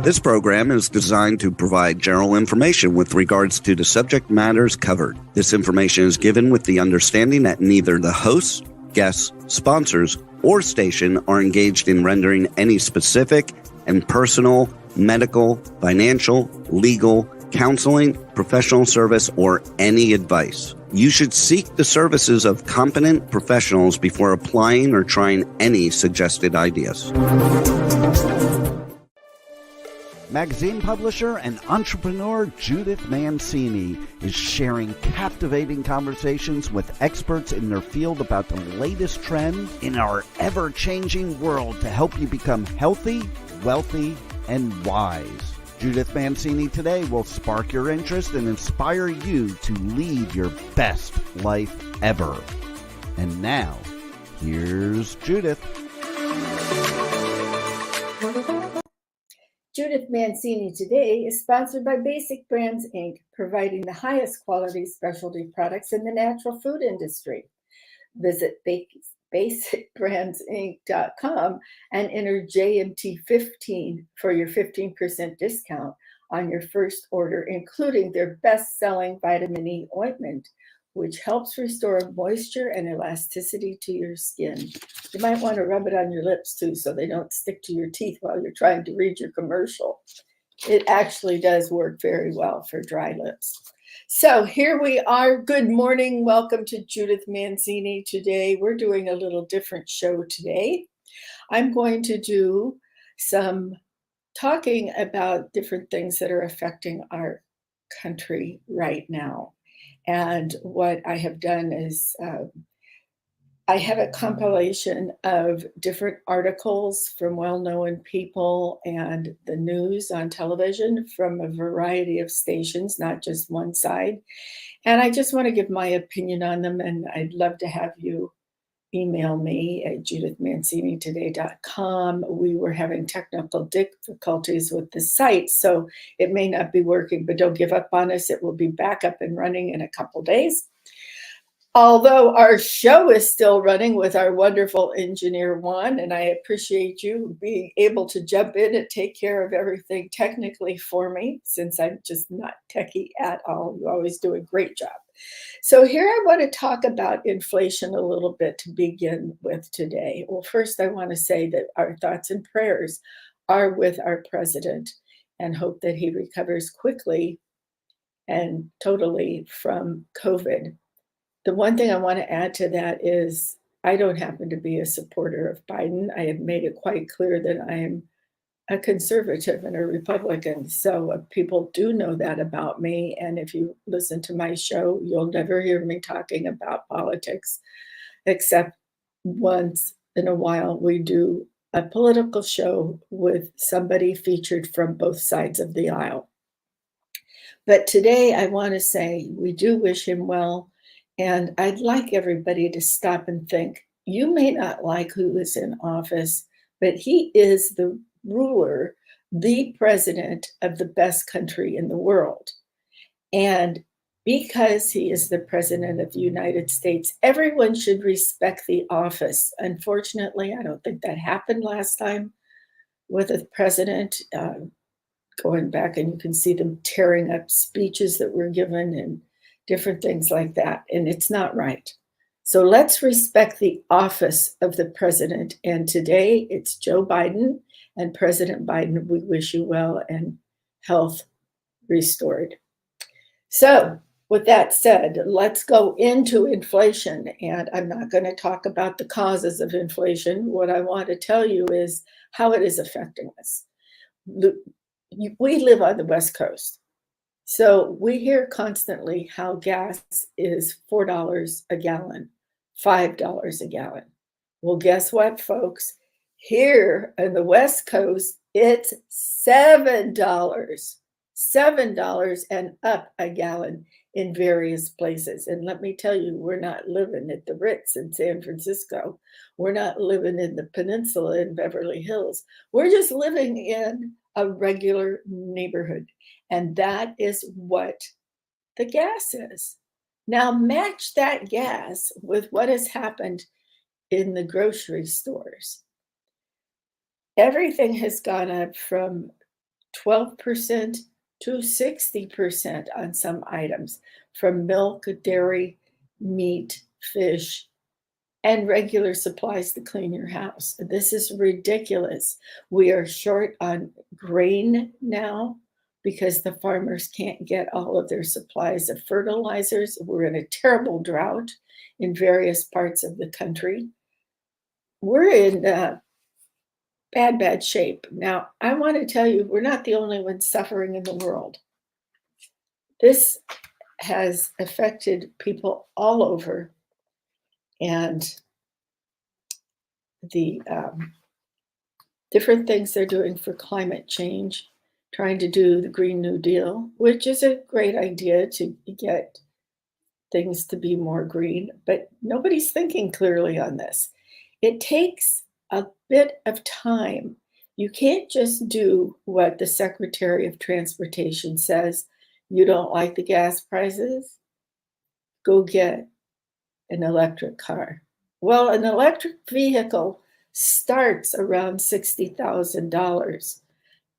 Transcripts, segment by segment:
This program is designed to provide general information with regards to the subject matters covered. This information is given with the understanding that neither the hosts, guests, sponsors, or station are engaged in rendering any specific and personal, medical, financial, legal, counseling, professional service, or any advice. You should seek the services of competent professionals before applying or trying any suggested ideas. Magazine publisher and entrepreneur Judith Mancini is sharing captivating conversations with experts in their field about the latest trends in our ever-changing world to help you become healthy, wealthy, and wise. Judith Mancini Today will spark your interest and inspire you to lead your best life ever. And now, here's Judith. Judith Mancini Today is sponsored by Basic Brands, Inc., providing the highest quality specialty products in the natural food industry. Visit basicbrandsinc.com and enter JMT15 for your 15% discount on your first order, including their best-selling vitamin E ointment, which helps restore moisture and elasticity to your skin. You might want to rub it on your lips too, so they don't stick to your teeth while you're trying to read your commercial. It actually does work very well for dry lips. So here we are. Good morning. Welcome to Judith Mancini Today. We're doing a little different show today. I'm going to do some talking about different things that are affecting our country right now. And what I have done is I have a compilation of different articles from well-known people and the news on television from a variety of stations, not just one side. And I just want to give my opinion on them, and I'd love to have you email me at judithmancinitoday.com. We were having technical difficulties with the site, so it may not be working, but don't give up on us. It will be back up and running in a couple days. Although our show is still running with our wonderful engineer, Juan, and I appreciate you being able to jump in and take care of everything technically for me, since I'm just not techie at all. You always do a great job. So here I want to talk about inflation a little bit to begin with today. Well, first I want to say that our thoughts and prayers are with our president and hope that he recovers quickly and totally from COVID. The one thing I want to add to that is I don't happen to be a supporter of Biden. I have made it quite clear that I am a conservative and a Republican. So people do know that about me. And if you listen to my show, you'll never hear me talking about politics, except once in a while we do a political show with somebody featured from both sides of the aisle. But today I want to say we do wish him well. And I'd like everybody to stop and think, you may not like who is in office, but he is the ruler, the president of the best country in the world. And because he is the president of the United States, everyone should respect the office. Unfortunately, I don't think that happened last time with a president. Going back, and you can see them tearing up speeches that were given and different things like that, and it's not right. So let's respect the office of the president. And today it's Joe Biden, and President Biden, we wish you well and health restored. So with that said, let's go into inflation. And I'm not going to talk about the causes of inflation. What I want to tell you is how it is affecting us. We live on the West Coast. So we hear constantly how gas is $4 a gallon, $5 a gallon. Well, guess what, folks? Here on the West Coast, it's $7 and up a gallon in various places. And let me tell you, we're not living at the Ritz in San Francisco. We're not living in the Peninsula in Beverly Hills. We're just living in a regular neighborhood. And that is what the gas is. Now match that gas with what has happened in the grocery stores. Everything has gone up from 12% to 60% on some items, from milk, dairy, meat, fish, and regular supplies to clean your house. This is ridiculous. We are short on grain now because the farmers can't get all of their supplies of fertilizers. We're in a terrible drought in various parts of the country. We're in bad shape. Now, I want to tell you, we're not the only ones suffering in the world. This has affected people all over, and the different things they're doing for climate change, trying to do the Green New Deal, which is a great idea to get things to be more green, but nobody's thinking clearly on this. It takes a bit of time. You can't just do what the Secretary of Transportation says. You don't like the gas prices? Go get an electric car. Well, an electric vehicle starts around $60,000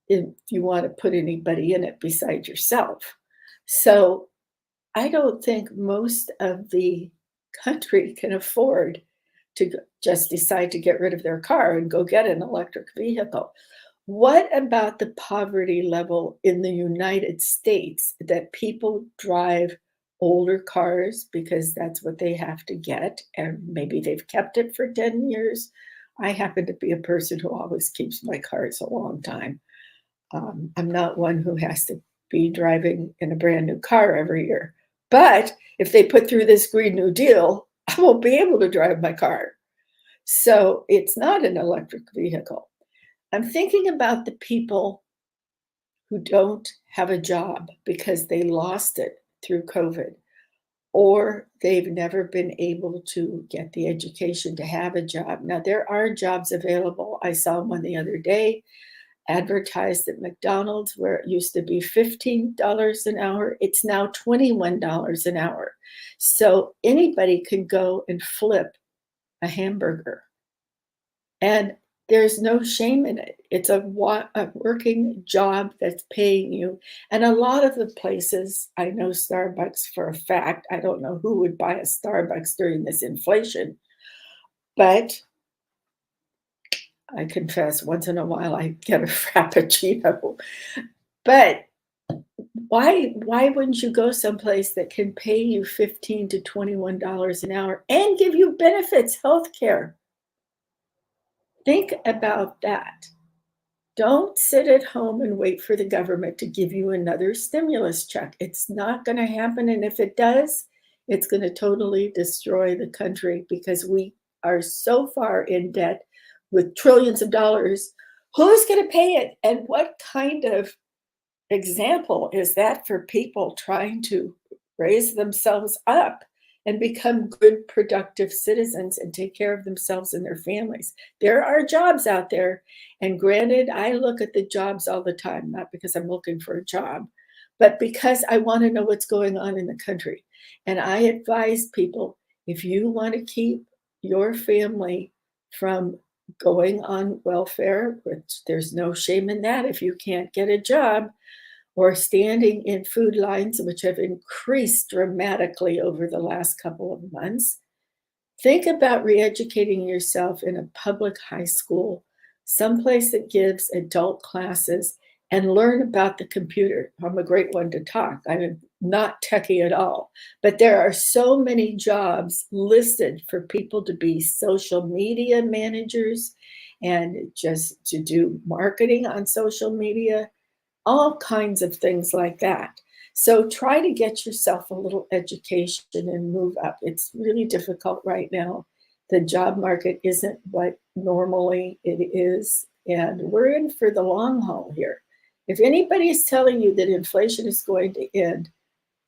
if you want to put anybody in it besides yourself. So I don't think most of the country can afford to just decide to get rid of their car and go get an electric vehicle. What about the poverty level in the United States that people drive older cars because that's what they have to get, and maybe they've kept it for 10 years? I happen to be a person who always keeps my cars a long time. I'm not one who has to be driving in a brand new car every year. But if they put through this Green New Deal, I won't be able to drive my car. So it's not an electric vehicle. I'm thinking about the people who don't have a job because they lost it through COVID, or they've never been able to get the education to have a job. Now, there are jobs available. I saw one the other day advertised at McDonald's where it used to be $15 an hour. It's now $21 an hour. So anybody can go and flip a hamburger. And there's no shame in it. It's a working job that's paying you. And a lot of the places, I know Starbucks for a fact, I don't know who would buy a Starbucks during this inflation, but I confess once in a while I get a Frappuccino. But why wouldn't you go someplace that can pay you $15 to $21 an hour and give you benefits, health care? Think about that. Don't sit at home and wait for the government to give you another stimulus check. It's not going to happen. And if it does, it's going to totally destroy the country because we are so far in debt with trillions of dollars. Who's going to pay it? And what kind of example is that for people trying to raise themselves up and become good, productive citizens and take care of themselves and their families? There are jobs out there. And granted, I look at the jobs all the time, not because I'm looking for a job, but because I want to know what's going on in the country. And I advise people, if you want to keep your family from going on welfare, which there's no shame in that if you can't get a job, or standing in food lines, which have increased dramatically over the last couple of months, think about re-educating yourself in a public high school, someplace that gives adult classes, and learn about the computer. I'm a great one to talk. I'm not techie at all, but there are so many jobs listed for people to be social media managers and just to do marketing on social media, all kinds of things like that. So try to get yourself a little education and move up. It's really difficult right now. The job market isn't what normally it is, and we're in for the long haul here. If anybody is telling you that inflation is going to end,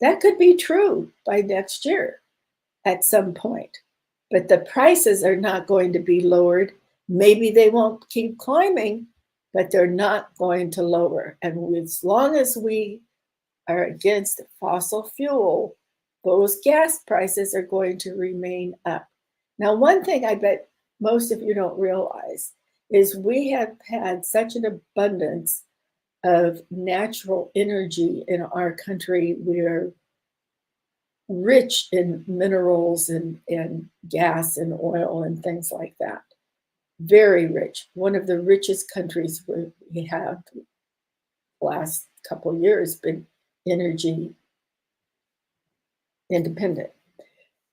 that could be true by next year at some point. But the prices are not going to be lowered. Maybe they won't keep climbing, but they're not going to lower. And as long as we are against fossil fuel, those gas prices are going to remain up. Now, one thing I bet most of you don't realize is we have had such an abundance of natural energy in our country. We are rich in minerals and gas and oil and things like that. Very rich. One of the richest countries we have last couple of years been energy independent.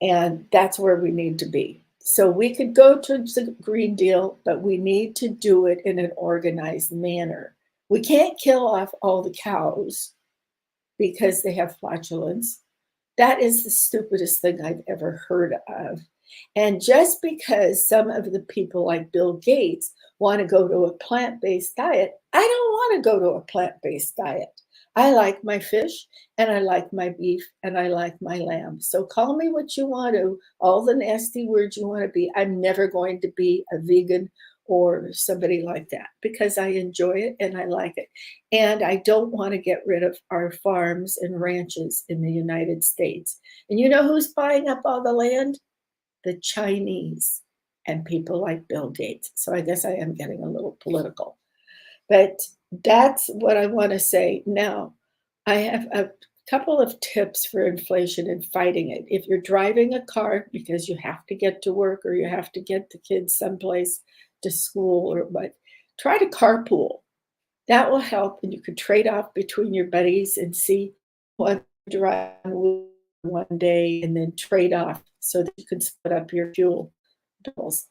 And that's where we need to be. So we could go towards the Green Deal, but we need to do it in an organized manner. We can't kill off all the cows because they have flatulence. That is the stupidest thing I've ever heard of. And just because some of the people like Bill Gates want to go to a plant-based diet, I don't want to go to a plant-based diet. I like my fish and I like my beef and I like my lamb. So call me what you want to, all the nasty words you want to be. I'm never going to be a vegan or somebody like that because I enjoy it and I like it. And I don't want to get rid of our farms and ranches in the United States. And you know who's buying up all the land? The Chinese and people like Bill Gates. So I guess I am getting a little political. But that's what I want to say. Now, I have a couple of tips for inflation and fighting it. If you're driving a car because you have to get to work or you have to get the kids someplace to school or what, try to carpool. That will help, and you can trade off between your buddies and see what drive one day and then trade off so that you can split up your fuel bills.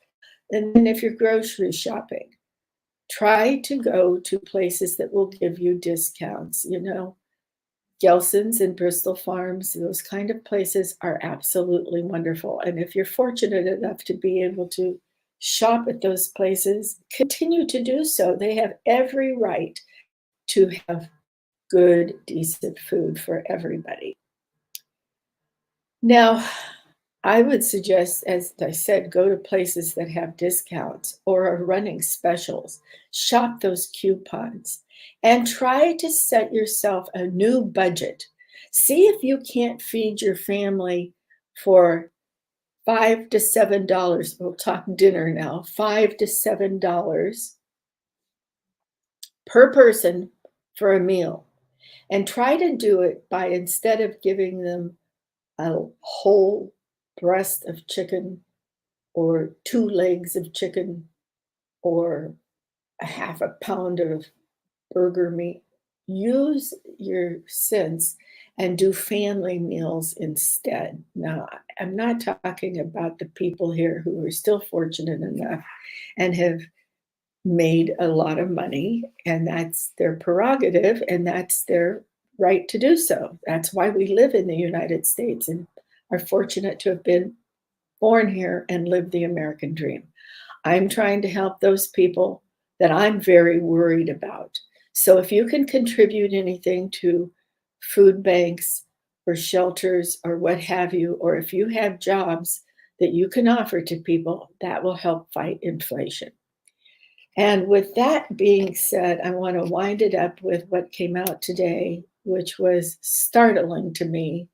And then if you're grocery shopping, try to go to places that will give you discounts. You know, Gelson's and Bristol Farms, those kind of places are absolutely wonderful. And if you're fortunate enough to be able to shop at those places, continue to do so. They have every right to have good, decent food for everybody. Now, I would suggest, as I said, go to places that have discounts or are running specials. Shop those coupons and try to set yourself a new budget. See if you can't feed your family for $5 to $7. We'll talk dinner now. $5 to $7 per person for a meal. And try to do it by, instead of giving them a whole breast of chicken or 2 legs of chicken or a half a pound of burger meat, use your sense and do family meals instead. Now, I'm not talking about the people here who are still fortunate enough and have made a lot of money, and that's their prerogative and that's their right to do so. That's why we live in the United States and are fortunate to have been born here and live the American dream. I'm trying to help those people that I'm very worried about. So if you can contribute anything to food banks or shelters or what have you, or if you have jobs that you can offer to people, that will help fight inflation. And with that being said, I want to wind it up with what came out today, which was startling to me.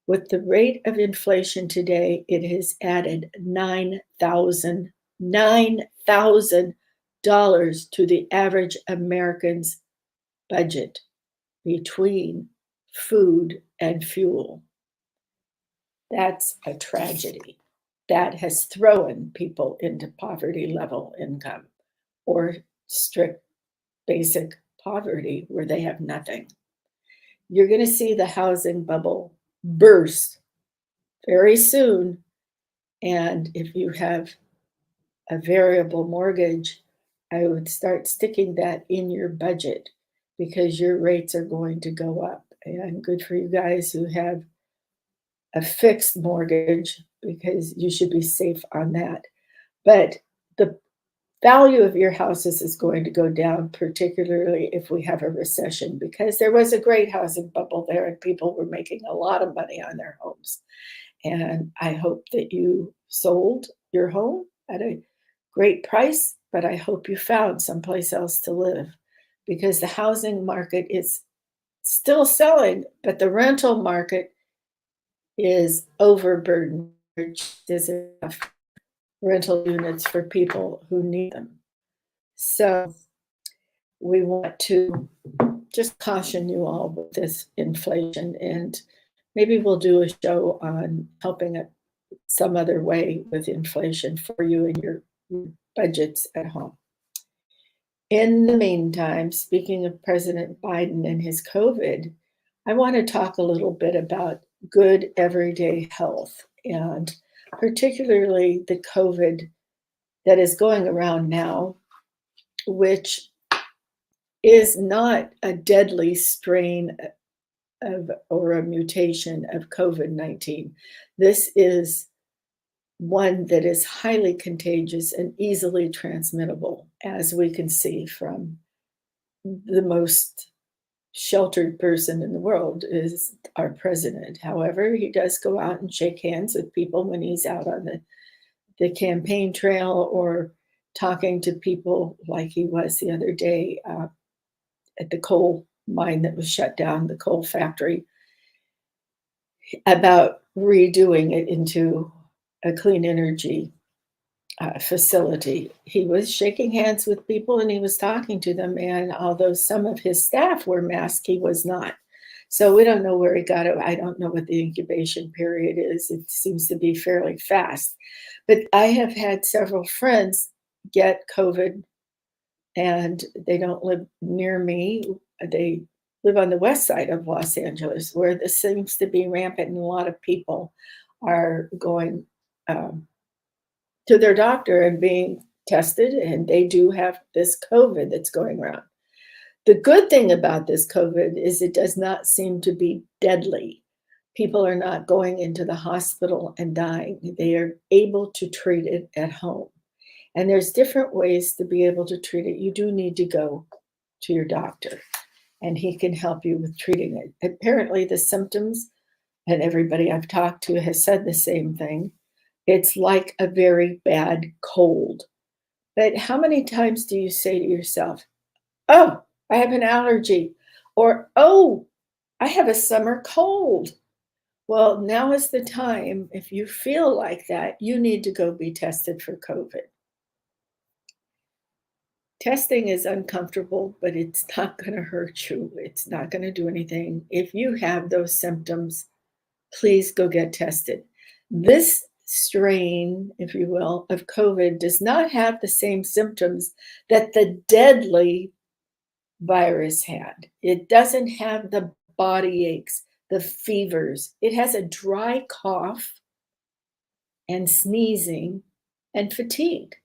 With the rate of inflation today, it has added $9,000 to the average American's budget between food and fuel. That's a tragedy. That has thrown people into poverty level income or strict basic poverty where they have nothing. You're going to see the housing bubble burst very soon. And if you have a variable mortgage, I would start sticking that in your budget because your rates are going to go up. And good for you guys who have a fixed mortgage because you should be safe on that. But the value of your houses is going to go down, particularly if we have a recession, because there was a great housing bubble there and people were making a lot of money on their homes. And I hope that you sold your home at a great price, but I hope you found someplace else to live because the housing market is still selling, but the rental market is overburdened. There's enough rental units for people who need them. So we want to just caution you all with this inflation, and maybe we'll do a show on helping it some other way with inflation for you and your budgets at home. In the meantime, speaking of President Biden and his COVID, I want to talk a little bit about good everyday health, and particularly the COVID that is going around now, which is not a deadly strain or a mutation of COVID-19. This is one that is highly contagious and easily transmittable, as we can see from the most sheltered person in the world is our president. However, he does go out and shake hands with people when he's out on the campaign trail or talking to people like he was the other day at the coal mine that was shut down, the coal factory, about redoing it into a clean energy facility. He was shaking hands with people and he was talking to them. And although some of his staff were masked, he was not. So we don't know where he got it. I don't know what the incubation period is. It seems to be fairly fast. But I have had several friends get COVID and they don't live near me. They live on the west side of Los Angeles, where this seems to be rampant, and a lot of people are going to their doctor and being tested, and they do have this COVID that's going around. The good thing about this COVID is it does not seem to be deadly. People are not going into the hospital and dying. They are able to treat it at home. And there's different ways to be able to treat it. You do need to go to your doctor, and he can help you with treating it. Apparently, the symptoms, and everybody I've talked to has said the same thing, it's like a very bad cold. But how many times do you say to yourself, oh, I have an allergy, or oh, I have a summer cold? Well, now is the time. If you feel like that, you need to go be tested for COVID. Testing is uncomfortable, but it's not going to hurt you. It's not going to do anything. If you have those symptoms, please go get tested. This strain, if you will, of COVID does not have the same symptoms that the deadly virus had. It doesn't have the body aches, the fevers. It has a dry cough and sneezing and fatigue.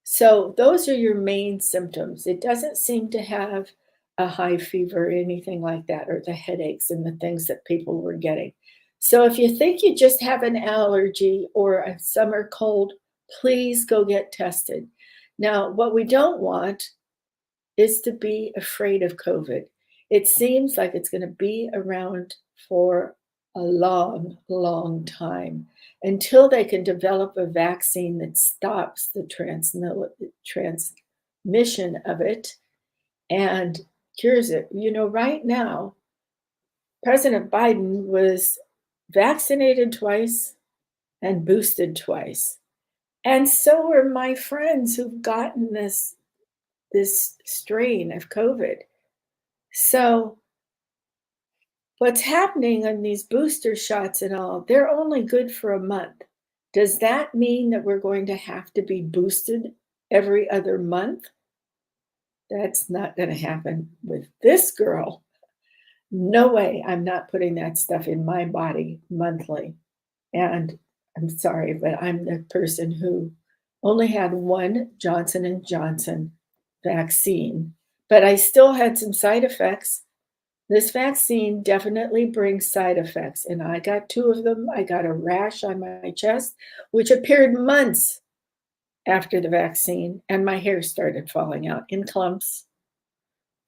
So those are your main symptoms. It doesn't seem to have a high fever or anything like that, or the headaches and the things that people were getting. So if you think you just have an allergy or a summer cold, please go get tested. Now, what we don't want is to be afraid of COVID. It seems like it's going to be around for a long, long time until they can develop a vaccine that stops the transmission of it and cures it. You know, right now, President Biden was vaccinated twice and boosted twice. And so are my friends who've gotten this strain of COVID. So what's happening on these booster shots and all, they're only good for a month. Does that mean that we're going to have to be boosted every other month? That's not going to happen with this girl. No way. I'm not putting that stuff in my body monthly. And I'm sorry, but I'm the person who only had one Johnson & Johnson vaccine, but I still had some side effects. This vaccine definitely brings side effects, and I got 2 of them. I got a rash on my chest, which appeared months after the vaccine, and my hair started falling out in clumps.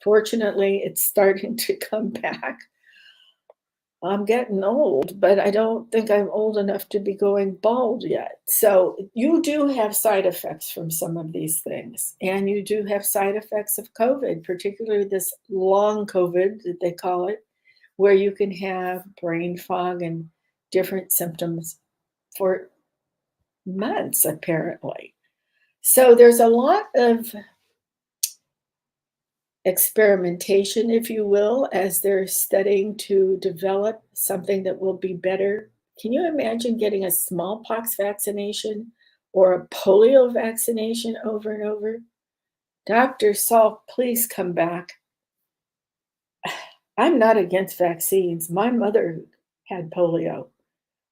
Fortunately, it's starting to come back. I'm getting old, but I don't think I'm old enough to be going bald yet. So you do have side effects from some of these things. And you do have side effects of COVID, particularly this long COVID that they call it, where you can have brain fog and different symptoms for months, apparently. So there's a lot of experimentation, if you will, as they're studying to develop something that will be better. Can you imagine getting a smallpox vaccination or a polio vaccination over and over? Dr. Salk, please come back. I'm not against vaccines. My mother had polio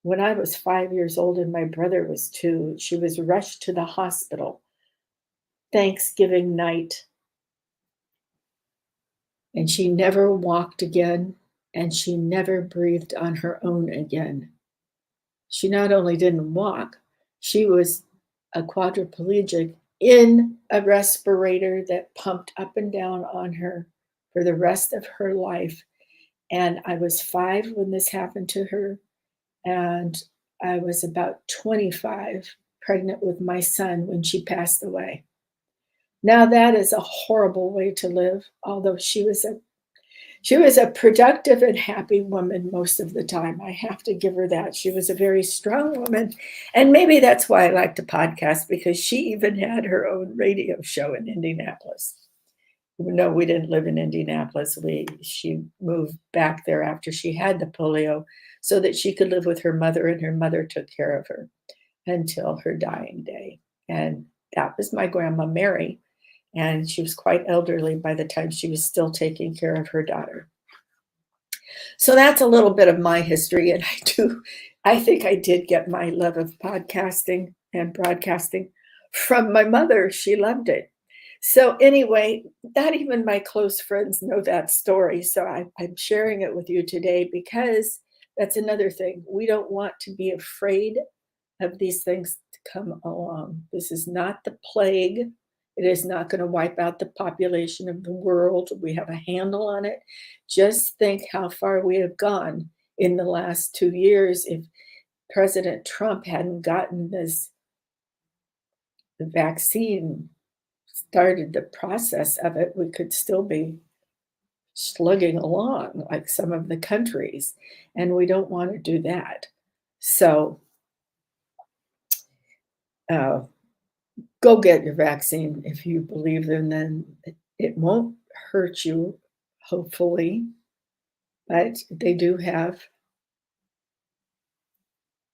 when I was 5 years old and my brother was 2. She was rushed to the hospital Thanksgiving night, and she never walked again, and she never breathed on her own again. She not only didn't walk, she was a quadriplegic in a respirator that pumped up and down on her for the rest of her life. And I was 5 when this happened to her, and I was about 25, pregnant with my son when she passed away. Now that is a horrible way to live, although she was a productive and happy woman most of the time. I have to give her that. She was a very strong woman. And maybe that's why I like to podcast, because she even had her own radio show in Indianapolis. No, we didn't live in Indianapolis. She moved back there after she had the polio so that she could live with her mother, and her mother took care of her until her dying day. And that was my grandma Mary. And she was quite elderly by the time she was still taking care of her daughter. So that's a little bit of my history. And I think I did get my love of podcasting and broadcasting from my mother. She loved it. So anyway, not even my close friends know that story. So I'm sharing it with you today because that's another thing. We don't want to be afraid of these things to come along. This is not the plague. It is not going to wipe out the population of the world. We have a handle on it. Just think how far we have gone in the last 2 years. If President Trump hadn't gotten the vaccine, started the process of it, we could still be slugging along like some of the countries. And we don't want to do that. So, go get your vaccine if you believe in them. It won't hurt you, hopefully, but they do have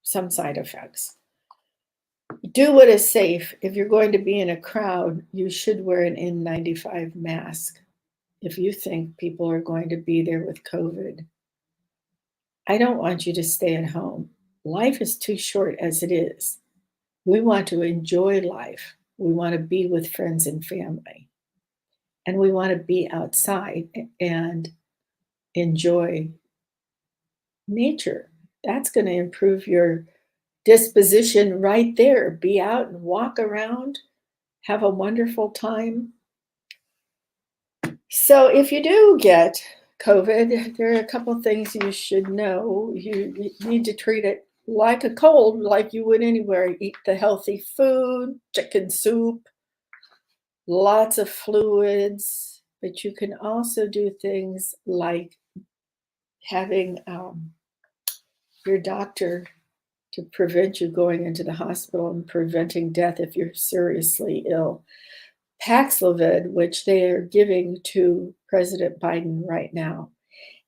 some side effects. Do what is safe. If you're going to be in a crowd, you should wear an N95 mask if you think people are going to be there with COVID. I don't want you to stay at home. Life is too short as it is. We want to enjoy life. We want to be with friends and family. And we want to be outside and enjoy nature. That's going to improve your disposition right there. Be out and walk around. Have a wonderful time. So if you do get COVID, there are a couple of things you should know. You need to treat it like a cold, like you would anywhere. Eat the healthy food, chicken soup, lots of fluids, but you can also do things like having your doctor to prevent you going into the hospital and preventing death if you're seriously ill. Paxlovid, which they are giving to President Biden right now,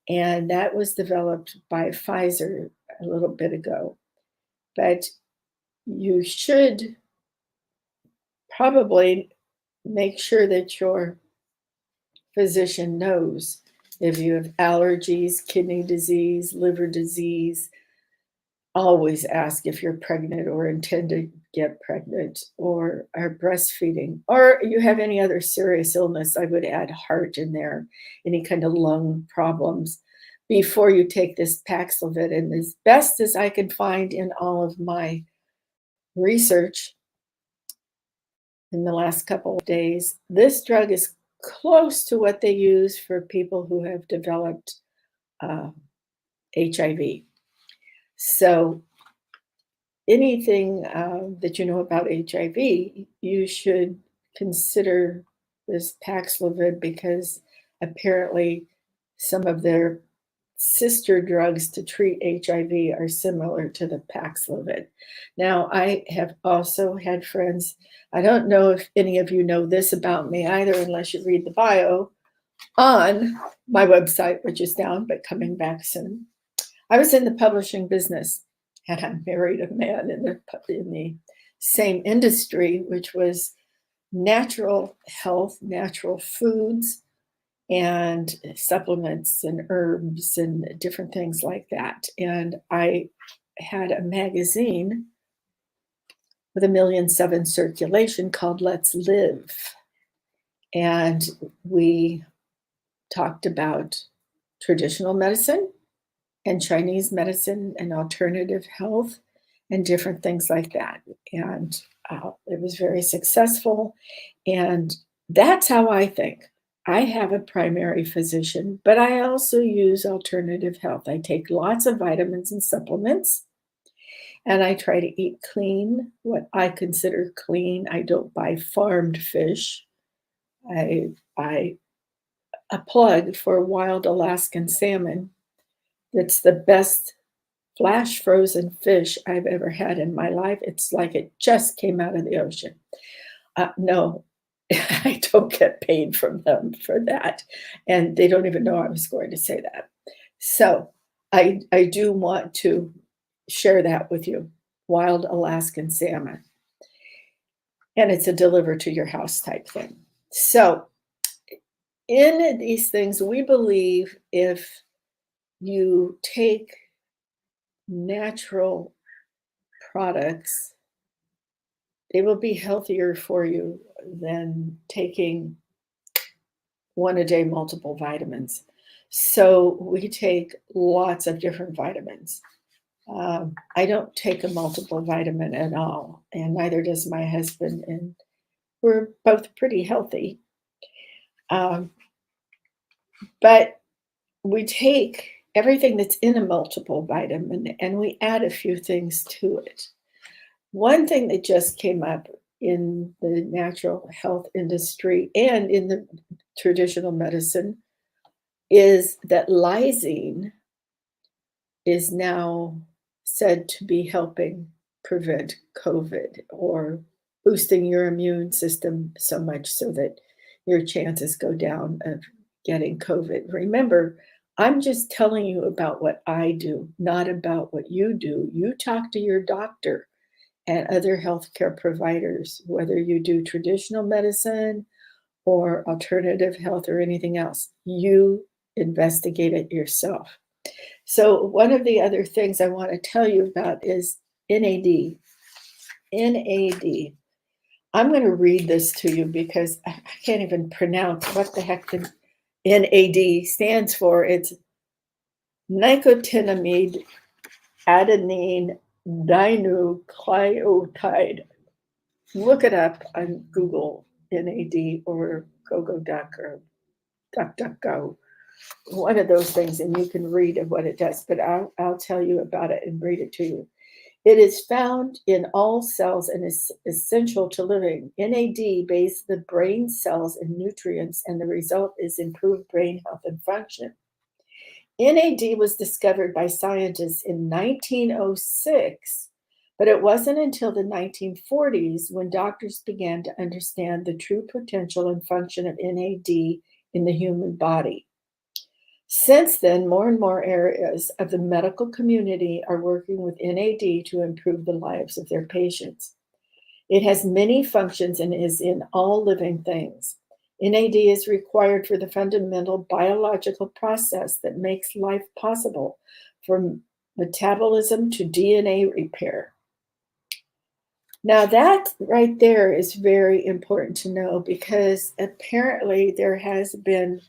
and that was developed by Pfizer a little bit ago. But you should probably make sure that your physician knows if you have allergies, kidney disease, liver disease. Always ask if you're pregnant or intend to get pregnant or are breastfeeding, or you have any other serious illness. I would add heart in there, any kind of lung problems before you take this Paxlovid. And as best as I can find in all of my research in the last couple of days, this drug is close to what they use for people who have developed HIV. So anything that you know about HIV, you should consider this Paxlovid, because apparently some of their sister drugs to treat HIV are similar to the Paxlovid. Now, I have also had friends, I don't know if any of you know this about me either, unless you read the bio. on my website, which is down, but coming back soon. I was in the publishing business, and I married a man in the same industry, which was natural health, natural foods, and supplements and herbs and different things like that. And I had a magazine with 1.7 million circulation called Let's Live. And we talked about traditional medicine and Chinese medicine and alternative health and different things like that. And it was very successful. And that's how I think. I have a primary physician, but I also use alternative health. I take lots of vitamins and supplements, and I try to eat clean, what I consider clean. I don't buy farmed fish. I a plug for wild Alaskan salmon. That's the best flash frozen fish I've ever had in my life. It's like it just came out of the ocean. No, I don't get paid from them for that. And they don't even know I was going to say that. So I do want to share that with you. Wild Alaskan salmon. And it's a deliver to your house type thing. So in these things, we believe if you take natural products, they will be healthier for you than taking one a day multiple vitamins. So we take lots of different vitamins. I don't take a multiple vitamin at all, and neither does my husband, and we're both pretty healthy. But we take everything that's in a multiple vitamin and we add a few things to it. One thing that just came up in the natural health industry and in the traditional medicine is that lysine is now said to be helping prevent COVID or boosting your immune system so much so that your chances go down of getting COVID. Remember, I'm just telling you about what I do, not about what you do. You talk to your doctor and other healthcare providers, whether you do traditional medicine or alternative health or anything else. You investigate it yourself. So one of the other things I want to tell you about is NAD. NAD. I'm going to read this to you because I can't even pronounce what the heck the NAD stands for. It's nicotinamide adenine dinucleotide. Look it up on Google, NAD, or GoGoDuck or DuckDuckGo. One of those things, and you can read of what it does, but I'll tell you about it and read it to you. It is found in all cells and is essential to living. NAD bathes the brain cells in nutrients, and the result is improved brain health and function. NAD was discovered by scientists in 1906, but it wasn't until the 1940s when doctors began to understand the true potential and function of NAD in the human body. Since then, more and more areas of the medical community are working with NAD to improve the lives of their patients. It has many functions and is in all living things. NAD is required for the fundamental biological process that makes life possible, from metabolism to DNA repair. Now, that right there is very important to know because apparently there has been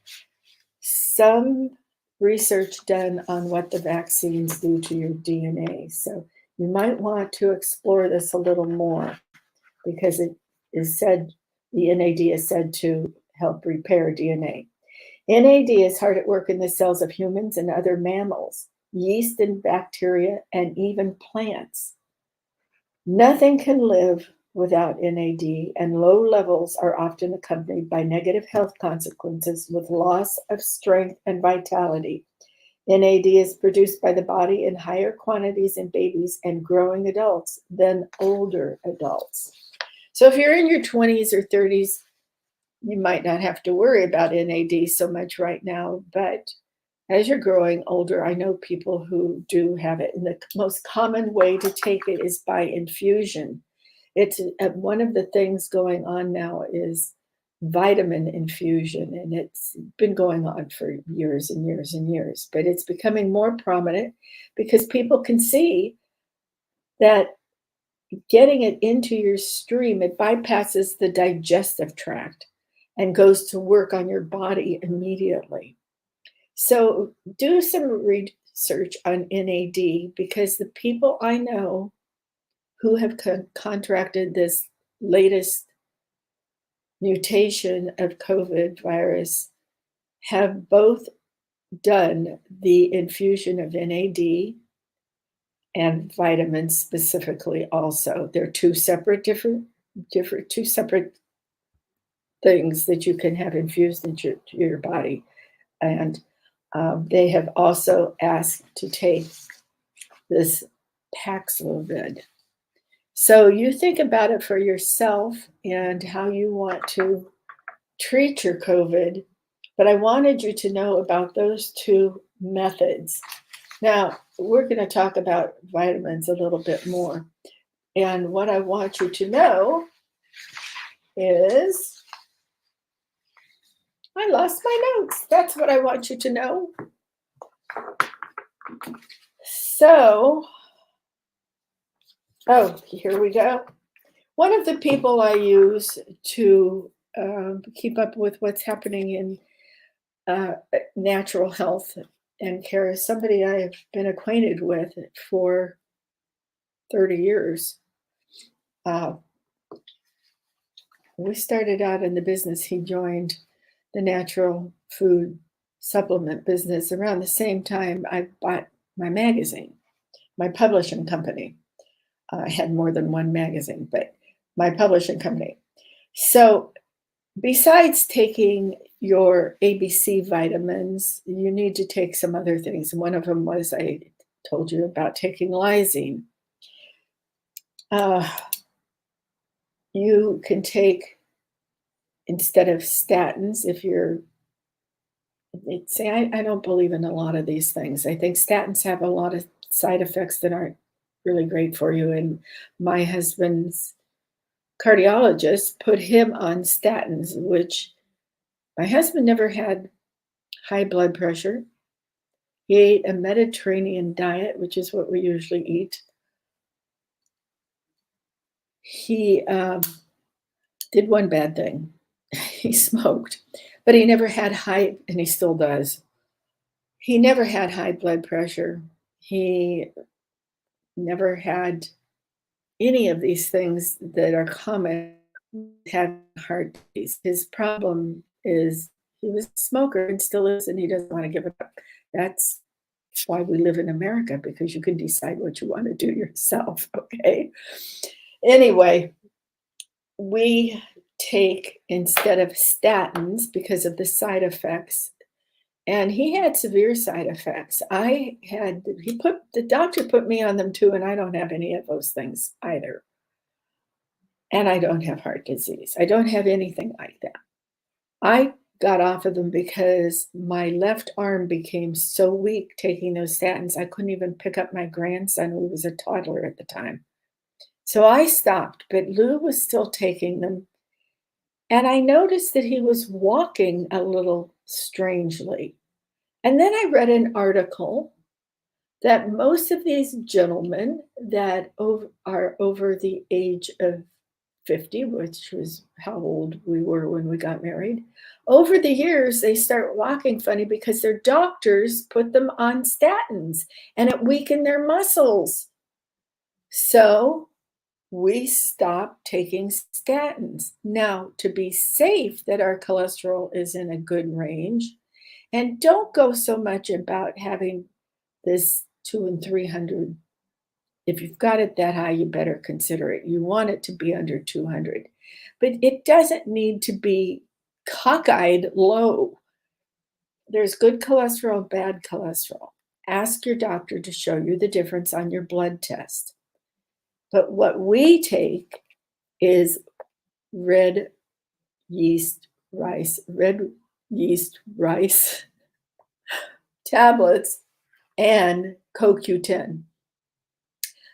some research done on what the vaccines do to your DNA. So you might want to explore this a little more because it is said, the NAD is said to help repair DNA. NAD is hard at work in the cells of humans and other mammals, yeast and bacteria, and even plants. Nothing can live without NAD, and low levels are often accompanied by negative health consequences with loss of strength and vitality. NAD is produced by the body in higher quantities in babies and growing adults than older adults. So if you're in your 20s or 30s, you might not have to worry about NAD so much right now, but as you're growing older, I know people who do have it. And the most common way to take it is by infusion. It's one of the things going on now is vitamin infusion, and it's been going on for years and years and years, but it's becoming more prominent because people can see that getting it into your stream, it bypasses the digestive tract and goes to work on your body immediately. So do some research on NAD, because the people I know who have contracted this latest mutation of COVID virus have both done the infusion of NAD and vitamins specifically also. They're two separate things that you can have infused into your body. And they have also asked to take this Paxlovid. So you think about it for yourself and how you want to treat your COVID, but I wanted you to know about those two methods. Now, we're going to talk about vitamins a little bit more. And what I want you to know is, I lost my notes. That's what I want you to know. So, here we go. One of the people I use to keep up with what's happening in natural health and care is somebody I have been acquainted with for 30 years. We started out in the business. He joined the natural food supplement business around the same time I bought my magazine, my publishing company. I had more than one magazine, but my publishing company. So besides taking your ABC vitamins, you need to take some other things. And one of them was, I told you about taking lysine. You can take, instead of statins, if you're, I don't believe in a lot of these things. I think statins have a lot of side effects that aren't really great for you. And my husband's cardiologist put him on statins, which my husband never had high blood pressure. He ate a Mediterranean diet, which is what we usually eat. He did one bad thing. He smoked, but he never had high, and he still does. He never had high blood pressure. He never had any of these things that are common with having heart disease. His problem is he was a smoker and still is, and he doesn't want to give it up. That's why we live in America, because you can decide what you want to do yourself, okay? Anyway, we take, instead of statins, because of the side effects, and he had severe side effects. The doctor put me on them too, and I don't have any of those things either. And I don't have heart disease. I don't have anything like that. I got off of them because my left arm became so weak taking those statins, I couldn't even pick up my grandson, who was a toddler at the time. So I stopped, but Lou was still taking them. And I noticed that he was walking a little strangely. And then I read an article that most of these gentlemen that are over the age of 50, which was how old we were when we got married, over the years, they start walking funny because their doctors put them on statins and it weakened their muscles. So we stopped taking statins. Now, to be safe that our cholesterol is in a good range, and don't go so much about having this 200 and 300. If you've got it that high, you better consider it. You want it to be under 200. But it doesn't need to be cockeyed low. There's good cholesterol, bad cholesterol. Ask your doctor to show you the difference on your blood test. But what we take is red yeast red yeast rice tablets, and CoQ10.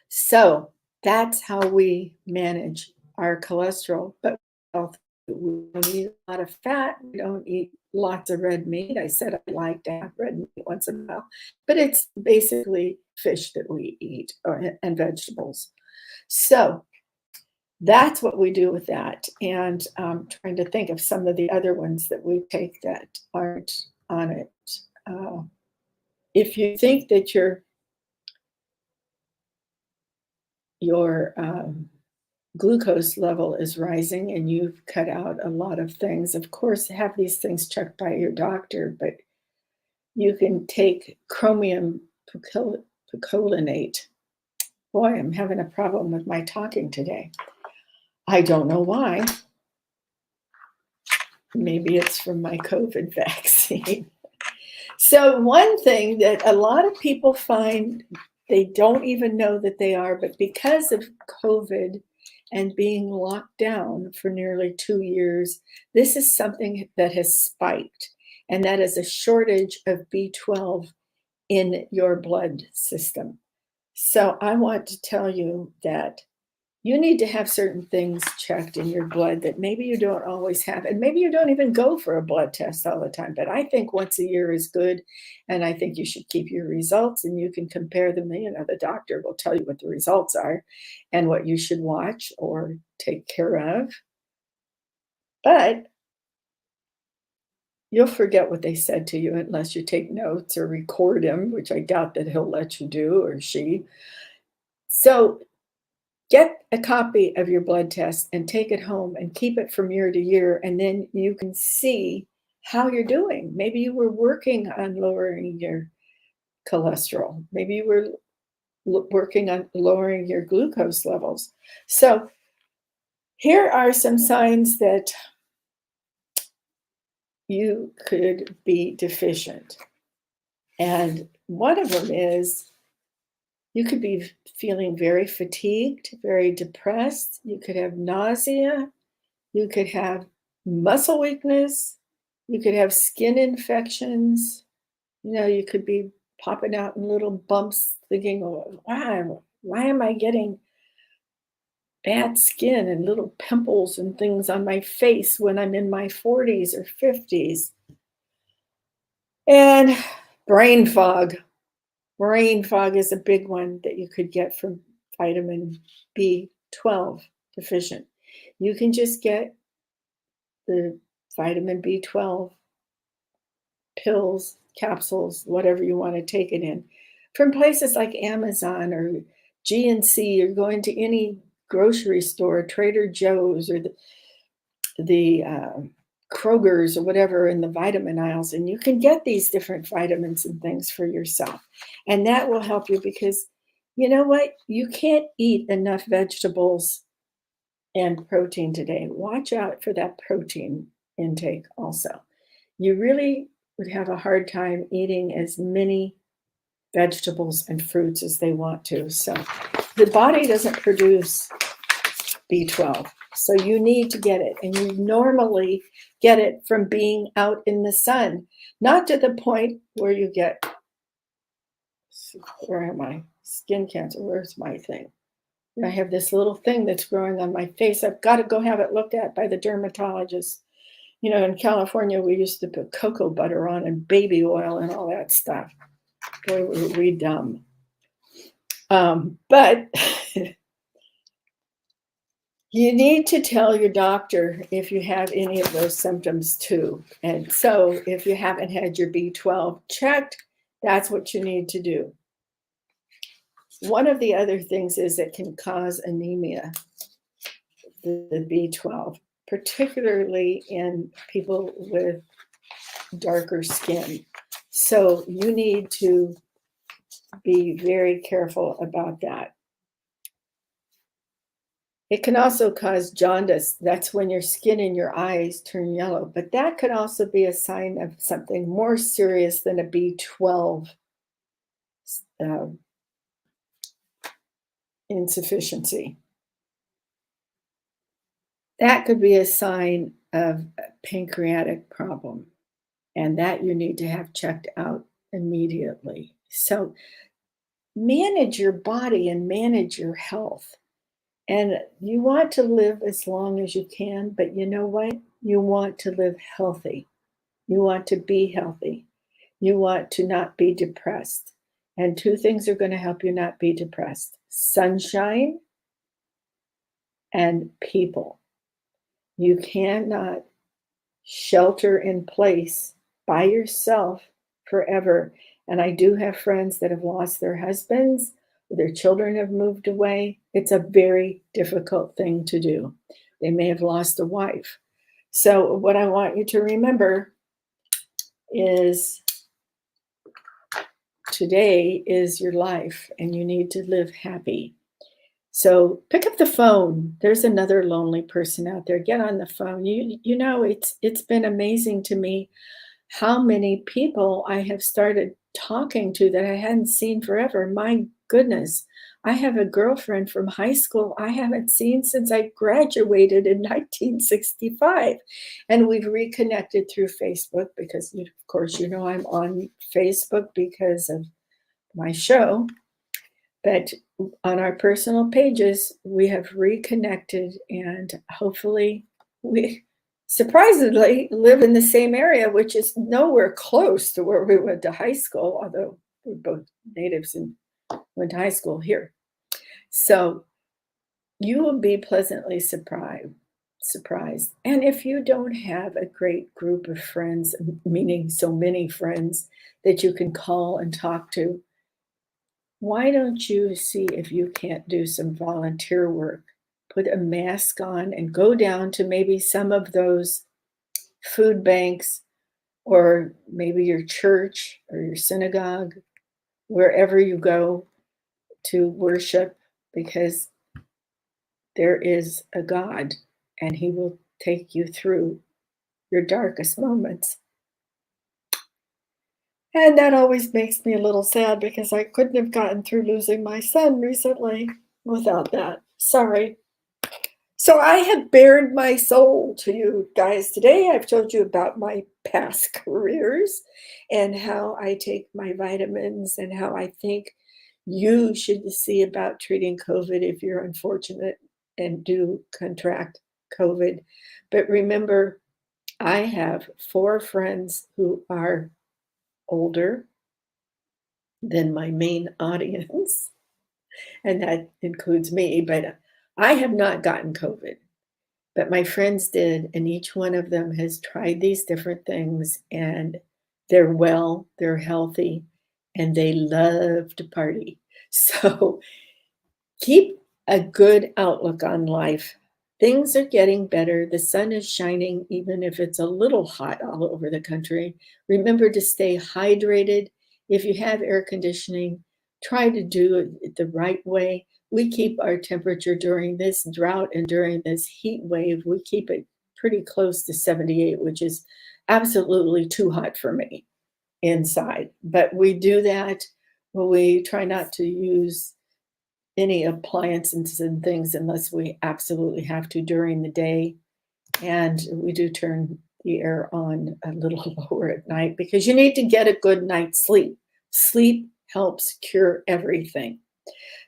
So that's how we manage our cholesterol. But we don't eat a lot of fat. We don't eat lots of red meat. I said I like to have red meat once in a while, but it's basically fish that we eat and vegetables. So that's what we do with that. And I'm trying to think of some of the other ones that we take that aren't on it. If you think that your glucose level is rising and you've cut out a lot of things, of course, have these things checked by your doctor, but you can take chromium picolinate. Boy, I'm having a problem with my talking today. I don't know why. Maybe it's from my COVID vaccine. So one thing that a lot of people find they don't even know that they are, but because of COVID and being locked down for nearly 2 years, this is something that has spiked, and that is a shortage of B12 in your blood system. So I want to tell you that you need to have certain things checked in your blood that maybe you don't always have. And maybe you don't even go for a blood test all the time. But I think once a year is good. And I think you should keep your results and you can compare them. You know, the doctor will tell you what the results are and what you should watch or take care of. But you'll forget what they said to you unless you take notes or record them, which I doubt that he'll let you do or she. So get a copy of your blood test and take it home and keep it from year to year, and then you can see how you're doing. Maybe you were working on lowering your cholesterol. Maybe you were working on lowering your glucose levels. So here are some signs that you could be deficient. And one of them is you could be feeling very fatigued, very depressed. You could have nausea. You could have muscle weakness. You could have skin infections. You know, you could be popping out in little bumps thinking, oh, why am I getting bad skin and little pimples and things on my face when I'm in my 40s or 50s? And brain fog. Brain fog is a big one that you could get from vitamin B12 deficient. You can just get the vitamin B12 pills, capsules, whatever you want to take it in, from places like Amazon or GNC, or going to any grocery store, Trader Joe's, or the Kroger's or whatever in the vitamin aisles. And you can get these different vitamins and things for yourself. And that will help you because you know what? You can't eat enough vegetables and protein today. Watch out for that protein intake also. You really would have a hard time eating as many vegetables and fruits as they want to. So the body doesn't produce B12. So you need to get it. And you normally get it from being out in the sun, not to the point where you get, where am I? Skin cancer. Where's my thing? I have this little thing that's growing on my face. I've got to go have it looked at by the dermatologist. You know, in California, we used to put cocoa butter on and baby oil and all that stuff. Boy, were we dumb. But you need to tell your doctor if you have any of those symptoms too. And so if you haven't had your B12 checked, that's what you need to do. One of the other things is it can cause anemia, the B12, particularly in people with darker skin. So you need to be very careful about that. It can also cause jaundice. That's when your skin and your eyes turn yellow. But that could also be a sign of something more serious than a B12 insufficiency. That could be a sign of a pancreatic problem, and that you need to have checked out immediately. So manage your body and manage your health. And you want to live as long as you can, but you know what? You want to live healthy. You want to be healthy. You want to not be depressed. And two things are going to help you not be depressed: sunshine and people. You cannot shelter in place by yourself forever. And I do have friends that have lost their husbands, their children have moved away. It's a very difficult thing to do. They may have lost a wife. So, what I want you to remember is today is your life and you need to live happy. So pick up the phone. There's another lonely person out there. Get on the phone. You know, it's been amazing to me how many people I have started talking to that I hadn't seen forever. My goodness. I have a girlfriend from high school I haven't seen since I graduated in 1965. And we've reconnected through Facebook because, of course, I'm on Facebook because of my show. But on our personal pages, we have reconnected, and hopefully we surprisingly live in the same area, which is nowhere close to where we went to high school, although we're both natives and went to high school here. So you will be pleasantly surprised. And if you don't have a great group of friends, meaning so many friends that you can call and talk to, why don't you see if you can't do some volunteer work? Put a mask on and go down to maybe some of those food banks, or maybe your church or your synagogue, wherever you go to worship, because there is a God and He will take you through your darkest moments. And that always makes me a little sad because I couldn't have gotten through losing my son recently without that. Sorry. So I have bared my soul to you guys today. I've told you about my past careers and how I take my vitamins and how I think you should see about treating COVID if you're unfortunate and do contract COVID. But remember, I have 4 friends who are older than my main audience, and that includes me, but I have not gotten COVID. But my friends did, and each one of them has tried these different things, and they're well, they're healthy, and they love to party. So keep a good outlook on life. Things are getting better. The sun is shining, even if it's a little hot all over the country. Remember to stay hydrated. If you have air conditioning, try to do it the right way. We keep our temperature during this drought and during this heat wave, we keep it pretty close to 78, which is absolutely too hot for me inside. But we do that when we try not to use any appliances and things unless we absolutely have to during the day. And we do turn the air on a little lower at night because you need to get a good night's sleep. Sleep helps cure everything.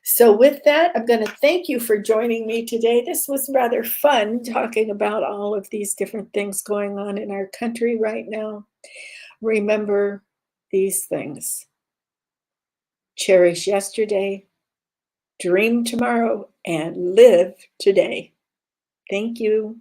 So with that, I'm going to thank you for joining me today. This was rather fun talking about all of these different things going on in our country right now. Remember these things. Cherish yesterday, dream tomorrow, and live today. Thank you.